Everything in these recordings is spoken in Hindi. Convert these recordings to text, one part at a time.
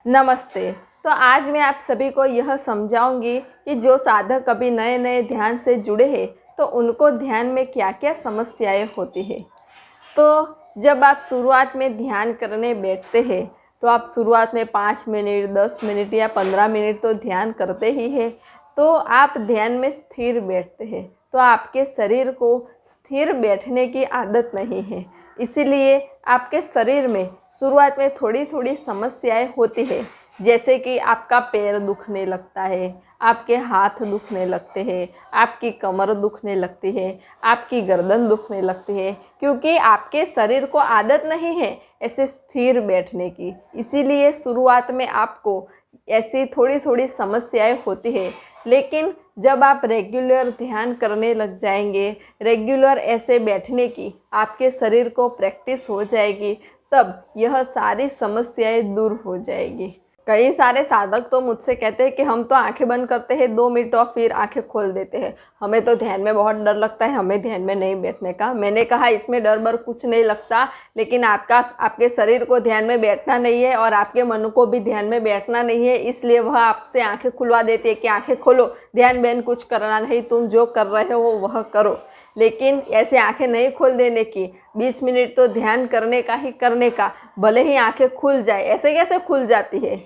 नमस्ते। तो आज मैं आप सभी को यह समझाऊंगी कि जो साधक कभी नए नए ध्यान से जुड़े हैं तो उनको ध्यान में क्या क्या समस्याएं होती है। तो जब आप शुरुआत में ध्यान करने बैठते हैं तो आप शुरुआत में 5 मिनट 10 मिनट या 15 मिनट तो ध्यान करते ही हैं। तो आप ध्यान में स्थिर बैठते हैं तो आपके शरीर को स्थिर बैठने की आदत नहीं है, इसीलिए आपके शरीर में शुरुआत में थोड़ी थोड़ी समस्याएं होती है। जैसे कि आपका पैर दुखने लगता है, आपके हाथ दुखने लगते हैं, आपकी कमर दुखने लगती है, आपकी गर्दन दुखने लगती है, क्योंकि आपके शरीर को आदत नहीं है ऐसे स्थिर बैठने की। इसीलिए शुरुआत में आपको ऐसी थोड़ी थोड़ी समस्याएं होती है। लेकिन जब आप रेगुलर ध्यान करने लग जाएंगे, रेगुलर ऐसे बैठने की आपके शरीर को प्रैक्टिस हो जाएगी, तब यह सारी समस्याएं दूर हो जाएगी। कई सारे साधक तो मुझसे कहते हैं कि हम तो आंखें बंद करते हैं 2 मिनट और फिर आंखें खोल देते हैं, हमें तो ध्यान में बहुत डर लगता है, हमें ध्यान में नहीं बैठने का। मैंने कहा इसमें डर बर कुछ नहीं लगता, लेकिन आपके शरीर को ध्यान में बैठना नहीं है और आपके मन को भी ध्यान में बैठना नहीं है, इसलिए वह आपसे आंखें खुलवा देती है कि आंखें खोलो, ध्यान बैन कुछ करना नहीं, तुम जो कर रहे हो वह करो। लेकिन ऐसे आंखें नहीं खोल देने की, 20 मिनट तो ध्यान करने का ही करने का, भले ही आंखें खुल जाए। ऐसे कैसे खुल जाती है?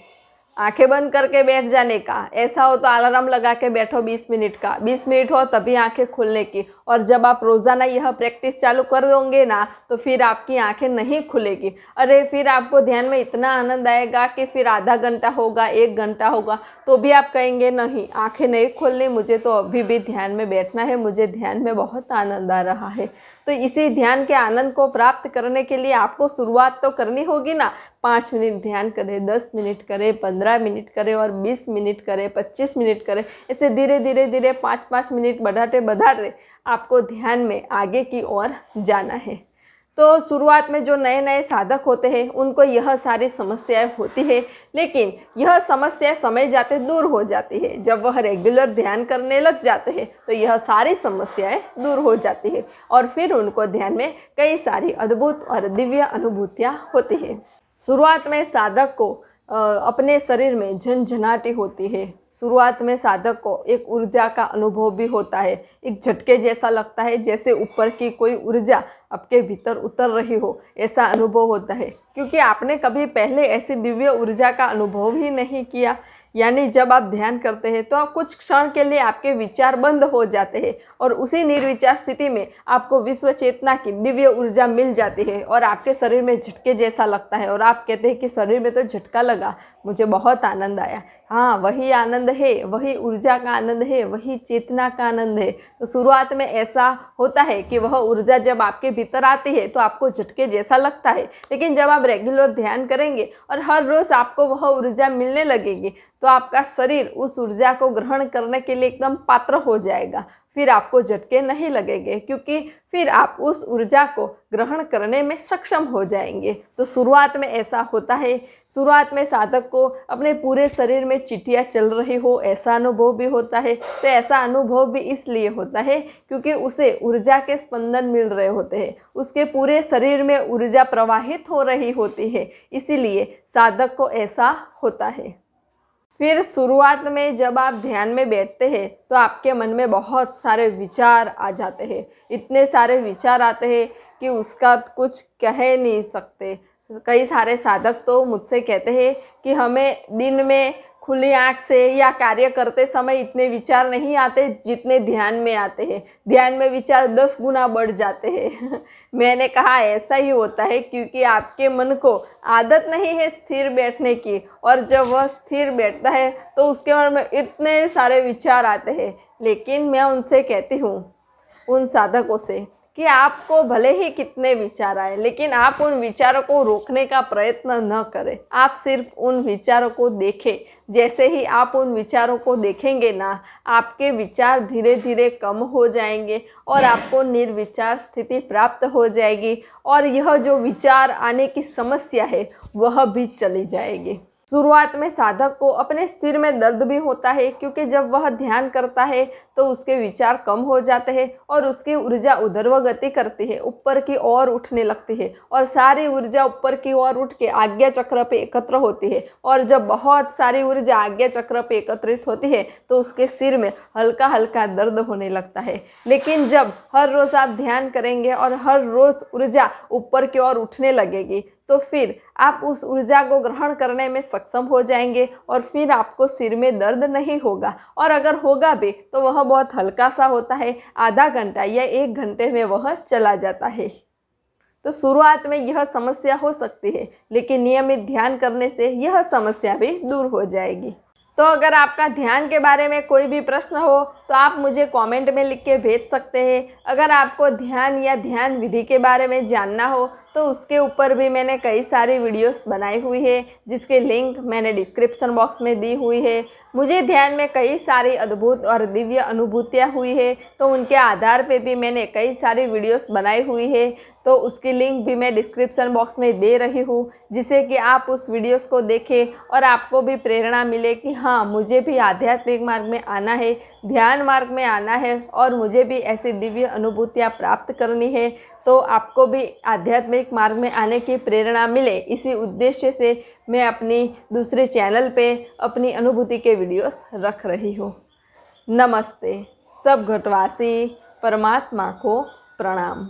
आंखें बंद करके बैठ जाने का। ऐसा हो तो अलार्म लगा के बैठो 20 मिनट का, 20 मिनट हो तभी आंखें खुलने की। और जब आप रोज़ाना यह प्रैक्टिस चालू कर दोगे ना तो फिर आपकी आंखें नहीं खुलेगी। अरे फिर आपको ध्यान में इतना आनंद आएगा कि फिर आधा घंटा होगा, 1 घंटा होगा तो भी आप कहेंगे नहीं, आंखें नहीं खोलनी, मुझे तो अभी भी ध्यान में बैठना है, मुझे ध्यान में बहुत आनंद आ रहा है। तो इसी ध्यान के आनंद को प्राप्त करने के लिए आपको शुरुआत तो करनी होगी ना। 5 मिनट ध्यान करें, 10 मिनट करें, 15 मिनट करें और 20 मिनट करें, 25 मिनट करें। ऐसे धीरे धीरे धीरे 5-5 मिनट बढ़ाते बढ़ाते आपको ध्यान में आगे की ओर जाना है। तो शुरुआत में जो नए नए साधक होते हैं उनको यह सारी समस्याएं होती है, लेकिन यह समस्या समय जाते दूर हो जाती है। जब वह रेगुलर ध्यान करने लग जाते हैं तो यह सारी समस्याएं दूर हो जाती है और फिर उनको ध्यान में कई सारी अद्भुत और दिव्य अनुभूतियाँ होती है। शुरुआत में साधक को अपने शरीर में झनझनाहट होती है। शुरुआत में साधक को एक ऊर्जा का अनुभव भी होता है, एक झटके जैसा लगता है, जैसे ऊपर की कोई ऊर्जा आपके भीतर उतर रही हो, ऐसा अनुभव होता है। क्योंकि आपने कभी पहले ऐसी दिव्य ऊर्जा का अनुभव ही नहीं किया। यानी जब आप ध्यान करते हैं तो आप कुछ क्षण के लिए आपके विचार बंद हो जाते हैं और उसी निर्विचार स्थिति में आपको विश्व चेतना की दिव्य ऊर्जा मिल जाती है और आपके शरीर में झटके जैसा लगता है और आप कहते हैं कि शरीर में तो झटका लगा, मुझे बहुत आनंद आया। हाँ, वही आनंद है, वही ऊर्जा का आनंद है, वही चेतना का आनंद है। तो शुरुआत में ऐसा होता है कि वह ऊर्जा जब आपके भीतर आती है तो आपको झटके जैसा लगता है, लेकिन जब आप रेगुलर ध्यान करेंगे और हर रोज़ आपको वह ऊर्जा मिलने लगेगी तो आपका शरीर उस ऊर्जा को ग्रहण करने के लिए एकदम पात्र हो जाएगा। फिर आपको झटके नहीं लगेंगे, क्योंकि फिर आप उस ऊर्जा को ग्रहण करने में सक्षम हो जाएंगे। तो शुरुआत में ऐसा होता है। शुरुआत में साधक को अपने पूरे शरीर में चींटियाँ चल रही हो ऐसा अनुभव भी होता है। तो ऐसा अनुभव भी इसलिए होता है क्योंकि उसे ऊर्जा के स्पंदन मिल रहे होते हैं, उसके पूरे शरीर में ऊर्जा प्रवाहित हो रही होती है, इसीलिए साधक को ऐसा होता है। फिर शुरुआत में जब आप ध्यान में बैठते हैं तो आपके मन में बहुत सारे विचार आ जाते हैं, इतने सारे विचार आते हैं कि उसका कुछ कह नहीं सकते। कई सारे साधक तो मुझसे कहते हैं कि हमें दिन में खुली आँख से या कार्य करते समय इतने विचार नहीं आते जितने ध्यान में आते हैं। ध्यान में विचार 10 गुना बढ़ जाते हैं। मैंने कहा ऐसा ही होता है क्योंकि आपके मन को आदत नहीं है स्थिर बैठने की, और जब वह स्थिर बैठता है तो उसके मन में इतने सारे विचार आते हैं। लेकिन मैं उनसे कहती हूँ, उन साधकों से, कि आपको भले ही कितने विचार आए लेकिन आप उन विचारों को रोकने का प्रयत्न न करें। आप सिर्फ उन विचारों को देखें। जैसे ही आप उन विचारों को देखेंगे ना, आपके विचार धीरे धीरे कम हो जाएंगे और आपको निर्विचार स्थिति प्राप्त हो जाएगी और यह जो विचार आने की समस्या है वह भी चली जाएगी। शुरुआत में साधक को अपने सिर में दर्द भी होता है, क्योंकि जब वह ध्यान करता है तो उसके विचार कम हो जाते हैं और उसकी ऊर्जा उधर्व गति करती है, ऊपर की ओर उठने लगती है और सारी ऊर्जा ऊपर की ओर उठ के आज्ञा चक्र पे एकत्र होती है। और जब बहुत सारी ऊर्जा आज्ञा चक्र पे एकत्रित होती है तो उसके सिर में हल्का हल्का दर्द होने लगता है। लेकिन जब हर रोज़ आप ध्यान करेंगे और हर रोज़ ऊर्जा ऊपर की ओर उठने लगेगी तो फिर आप उस ऊर्जा को ग्रहण करने में सक्षम हो जाएंगे और फिर आपको सिर में दर्द नहीं होगा। और अगर होगा भी तो वह बहुत हल्का सा होता है, आधा घंटा या 1 घंटे में वह चला जाता है। तो शुरुआत में यह समस्या हो सकती है, लेकिन नियमित ध्यान करने से यह समस्या भी दूर हो जाएगी। तो अगर आपका ध्यान के बारे में कोई भी प्रश्न हो तो आप मुझे कमेंट में लिख के भेज सकते हैं। अगर आपको ध्यान या ध्यान विधि के बारे में जानना हो तो उसके ऊपर भी मैंने कई सारी वीडियोस बनाई हुई है, जिसके लिंक मैंने डिस्क्रिप्शन बॉक्स में दी हुई है। मुझे ध्यान में कई सारी अद्भुत और दिव्य अनुभूतियाँ हुई है, तो उनके आधार पे भी मैंने कई सारी वीडियोस बनाई हुई है, तो उसकी लिंक भी मैं डिस्क्रिप्शन बॉक्स में दे रही हूँ, जिससे कि आप उस वीडियोस को देखें और आपको भी प्रेरणा मिले कि हाँ, मुझे भी आध्यात्मिक मार्ग में आना है, ध्यान मार्ग में आना है और मुझे भी ऐसी दिव्य अनुभूतियाँ प्राप्त करनी है। तो आपको भी आध्यात्मिक मार्ग में आने की प्रेरणा मिले, इसी उद्देश्य से मैं अपनी दूसरे चैनल पे अपनी अनुभूति के वीडियोस रख रही हूँ। नमस्ते। सब घटवासी परमात्मा को प्रणाम।